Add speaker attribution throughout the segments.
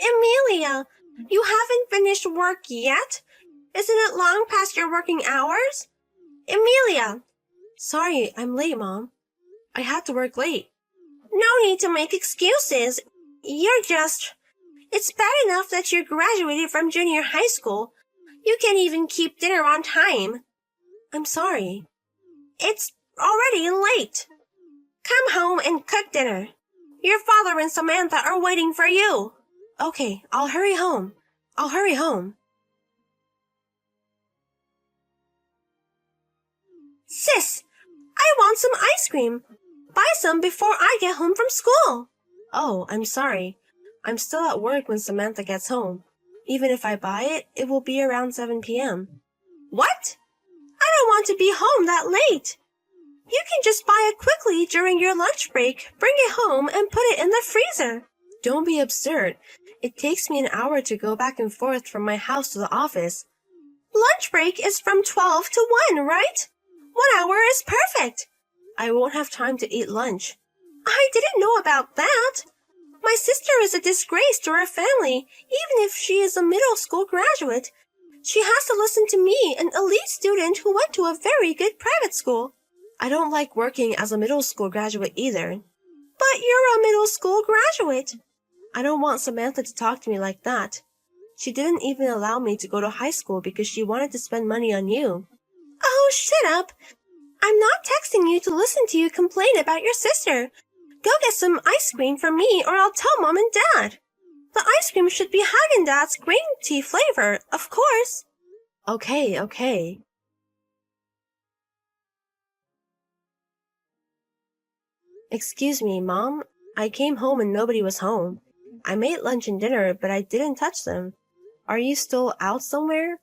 Speaker 1: Amelia, you haven't finished work yet? Isn't it long past your working hours? Amelia! Sorry, I'm late, Mom. I had to work late. No need to make excuses. It's bad enough that you graduated from junior high school. You can't even keep dinner on time. I'm sorry. It's already late. Come home and cook dinner. Your father and Samantha are waiting for you. Okay, I'll hurry home. Sis, I want some ice cream. Buy some before I get home from school. Oh, I'm sorry. I'm still at work when Samantha gets home. Even if I buy it, it will be around 7 p.m. What? I don't want to be home that late. You can just buy it quickly during your lunch break, bring it home, and put it in the freezer. Don't be absurd. It takes me an hour to go back and forth from my house to the office. Lunch break is from 12 to 1, right? 1 hour is perfect. I won't have time to eat lunch. I didn't know about that. My sister is a disgrace to our family, even if she is a middle school graduate. She has to listen to me, an elite student who went to a very good private school. I don't like working as a middle school graduate either. But you're a middle school graduate. I don't want Samantha to talk to me like that. She didn't even allow me to go to high school because she wanted to spend money on you. Oh, shut up. I'm not texting you to listen to you complain about your sister. Go get some ice cream for me or I'll tell Mom and Dad. The ice cream should be Haagen-Dazs green tea flavor, of course. Okay. Excuse me, Mom. I came home and nobody was home. I made lunch and dinner, but I didn't touch them. Are you still out somewhere?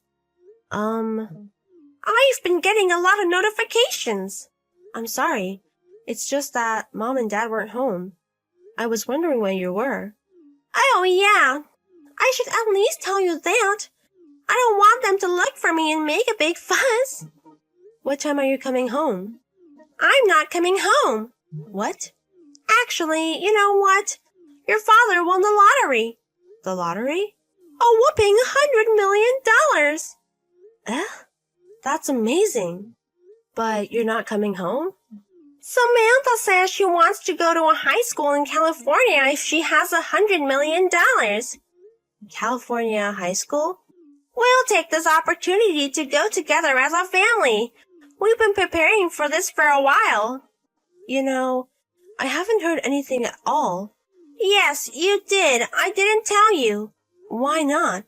Speaker 1: I've been getting a lot of notifications. I'm sorry. It's just that Mom and Dad weren't home. I was wondering where you were. Oh, yeah. I should at least tell you that. I don't want them to look for me and make a big fuss. What time are you coming home? I'm not coming home. What? Actually, you know what? Your father won the lottery. The lottery? A whopping $100 million. That's amazing. But you're not coming home? Samantha says she wants to go to a high school in California if she has $100 million. California high school? We'll take this opportunity to go together as a family. We've been preparing for this for a while. You know, I haven't heard anything at all. Yes, you did. I didn't tell you. Why not?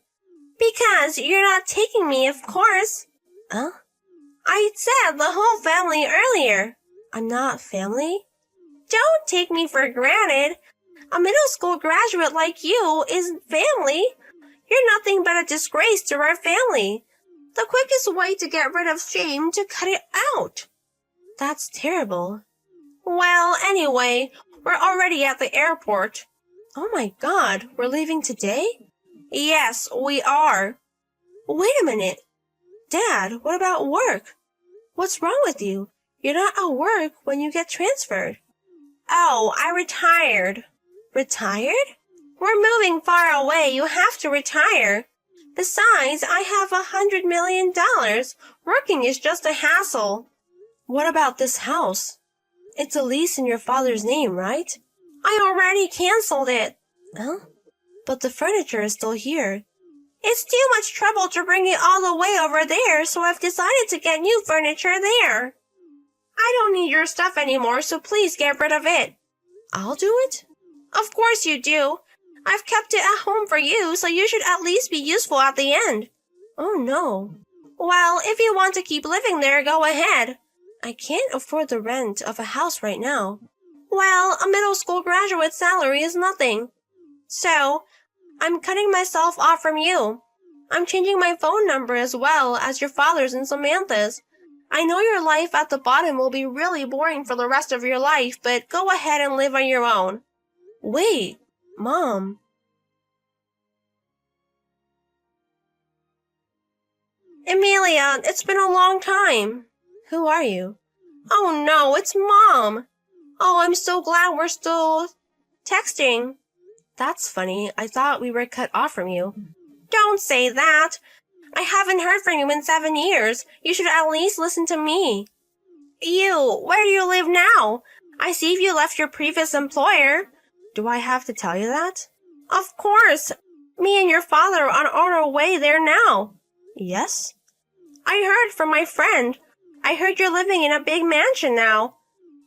Speaker 1: Because you're not taking me, of course. Huh? I said the whole family earlier. I'm not family? Don't take me for granted. A middle school graduate like you isn't family. You're nothing but a disgrace to our family. The quickest way to get rid of shame to cut it out. That's terrible. Well, anyway, we're already at the airport. Oh my God, we're leaving today? Yes, we are. Wait a minute. Dad, what about work? What's wrong with you? You're not at work when you get transferred. Oh, I retired. Retired? We're moving far away. You have to retire. Besides, I have $100 million. Working is just a hassle. What about this house? It's a lease in your father's name, right? I already canceled it. Huh? But the furniture is still here. It's too much trouble to bring it all the way over there, so I've decided to get new furniture there. I don't need your stuff anymore, so please get rid of it. I'll do it? Of course you do. I've kept it at home for you, so you should at least be useful at the end. Oh, no. Well, if you want to keep living there, go ahead. I can't afford the rent of a house right now. Well, a middle school graduate salary is nothing. So, I'm cutting myself off from you. I'm changing my phone number as well as your father's and Samantha's. I know your life at the bottom will be really boring for the rest of your life, but go ahead and live on your own. Wait, Mom. Amelia, it's been a long time. Who are you? Oh no, it's Mom. Oh, I'm so glad we're still texting. That's funny. I thought we were cut off from you. Don't say that. I haven't heard from you in 7 years. You should at least listen to me. Where do you live now? I see you left your previous employer. Do I have to tell you that? Of course. Me and your father are on our way there now. Yes? I heard from my friend. I heard you're living in a big mansion now.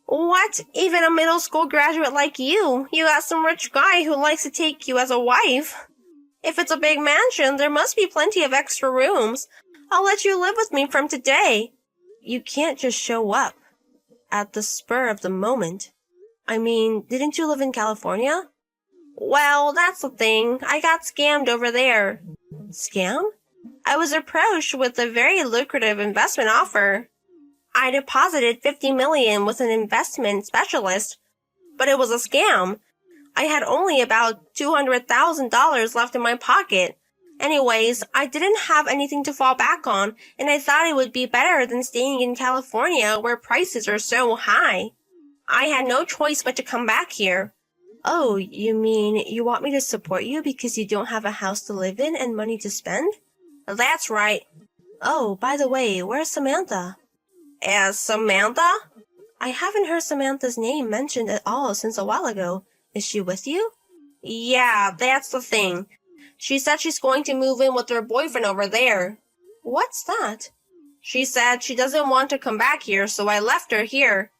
Speaker 1: What? Even a middle school graduate like you? You got some rich guy who likes to take you as a wife. If it's a big mansion, there must be plenty of extra rooms. I'll let you live with me from today. You can't just show up at the spur of the moment. I mean, didn't you live in California? Well, that's the thing. I got scammed over there. Scam? I was approached with a very lucrative investment offer. I deposited $50 million with an investment specialist, but it was a scam. I had only about $200,000 left in my pocket. Anyways, I didn't have anything to fall back on, and I thought it would be better than staying in California where prices are so high. I had no choice but to come back here. Oh, you mean you want me to support you because you don't have a house to live in and money to spend? That's right. Oh, by the way, where's Samantha? As Samantha? I haven't heard Samantha's name mentioned at all since a while ago. Is she with you? Yeah, that's the thing. She said she's going to move in with her boyfriend over there. What's that? She said she doesn't want to come back here, so I left her here.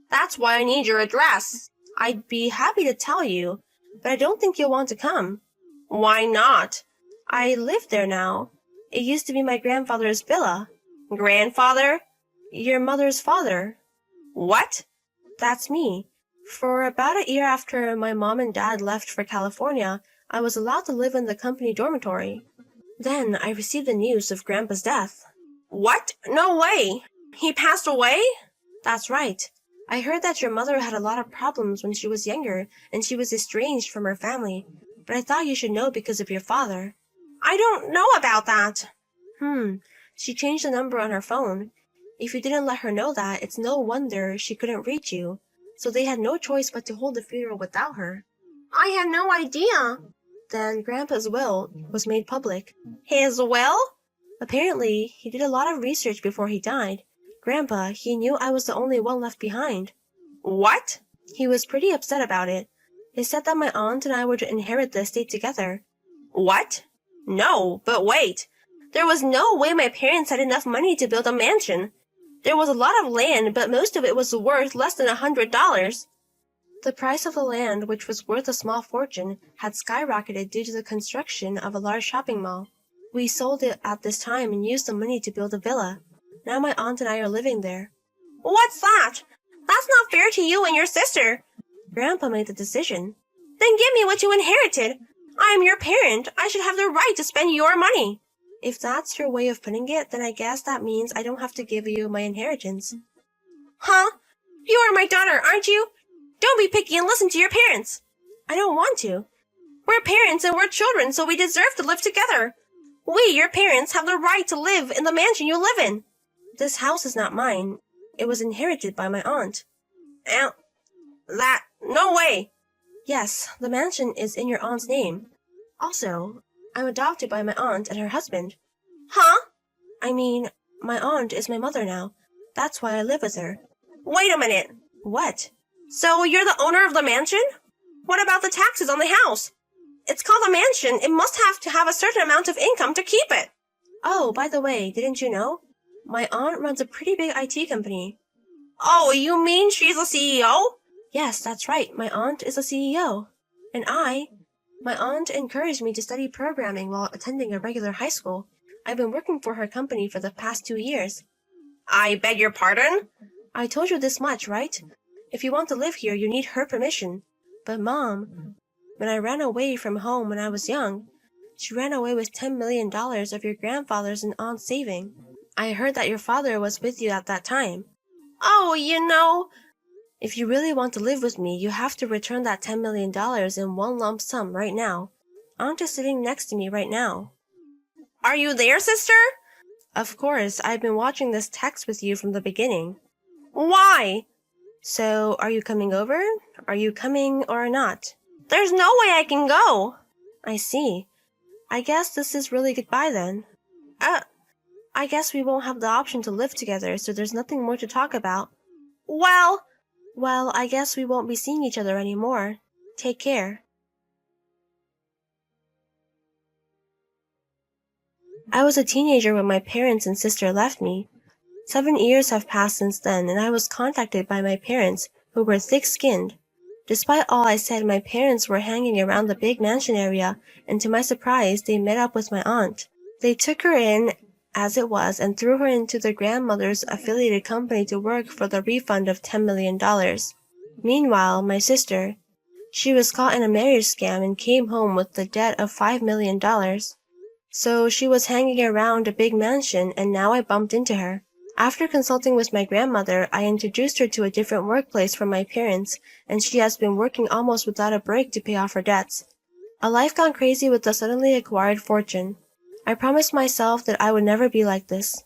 Speaker 1: That's why I need your address. I'd be happy to tell you, but I don't think you'll want to come. Why not? I live there now. It used to be my grandfather's villa. Grandfather? Your mother's father. What? That's me. For about a year after my mom and dad left for California, I was allowed to live in the company dormitory. Then I received the news of Grandpa's death. What? No way! He passed away? That's right. I heard that your mother had a lot of problems when she was younger, and she was estranged from her family. But I thought you should know because of your father. I don't know about that. She changed the number on her phone. If you didn't let her know that, it's no wonder she couldn't reach you. So they had no choice but to hold the funeral without her. I had no idea. Then Grandpa's will was made public. His will? Apparently, he did a lot of research before he died. Grandpa, he knew I was the only one left behind. What? He was pretty upset about it. He said that my aunt and I were to inherit the estate together. What? No, but wait. There was no way my parents had enough money to build a mansion. There was a lot of land, but most of it was worth less than $100. The price of the land, which was worth a small fortune, had skyrocketed due to the construction of a large shopping mall. We sold it at this time and used the money to build a villa. Now my aunt and I are living there. What's that? That's not fair to you and your sister. Grandpa made the decision. Then give me what you inherited. I am your parent. I should have the right to spend your money. If that's your way of putting it, then I guess that means I don't have to give you my inheritance. Huh? You are my daughter, aren't you? Don't be picky and listen to your parents. I don't want to. We're parents and we're children, so we deserve to live together. We, your parents, have the right to live in the mansion you live in. This house is not mine. It was inherited by my aunt. No way. Yes, the mansion is in your aunt's name. Also, I'm adopted by my aunt and her husband. Huh? I mean, my aunt is my mother now. That's why I live with her. Wait a minute. What? So you're the owner of the mansion? What about the taxes on the house? It's called a mansion. It must have to have a certain amount of income to keep it. Oh, by the way, didn't you know? My aunt runs a pretty big IT company. Oh, you mean she's a CEO? Yes, that's right. My aunt is a CEO. And my aunt encouraged me to study programming while attending a regular high school. I've been working for her company for the past 2 years. I beg your pardon? I told you this much, right? If you want to live here, you need her permission. But Mom, when I ran away from home when I was young, she ran away with $10 million of your grandfather's and aunt's saving. I heard that your father was with you at that time. Oh, if you really want to live with me, you have to return that $10 million in one lump sum right now. Aunt is sitting next to me right now. Are you there, sister? Of course, I've been watching this text with you from the beginning. Why? So, are you coming over? Are you coming or not? There's no way I can go. I see. I guess this is really goodbye then. I guess we won't have the option to live together, so there's nothing more to talk about. Well, I guess we won't be seeing each other anymore. Take care. I was a teenager when my parents and sister left me. 7 years have passed since then, and I was contacted by my parents, who were thick-skinned. Despite all I said, my parents were hanging around the big mansion area, and to my surprise, they met up with my aunt. They took her in as it was and threw her into their grandmother's affiliated company to work for the refund of $10 million. Meanwhile, my sister, she was caught in a marriage scam and came home with the debt of $5 million. So she was hanging around a big mansion, and now I bumped into her. After consulting with my grandmother, I introduced her to a different workplace from my parents, and she has been working almost without a break to pay off her debts. A life gone crazy with a suddenly acquired fortune. I promised myself that I would never be like this.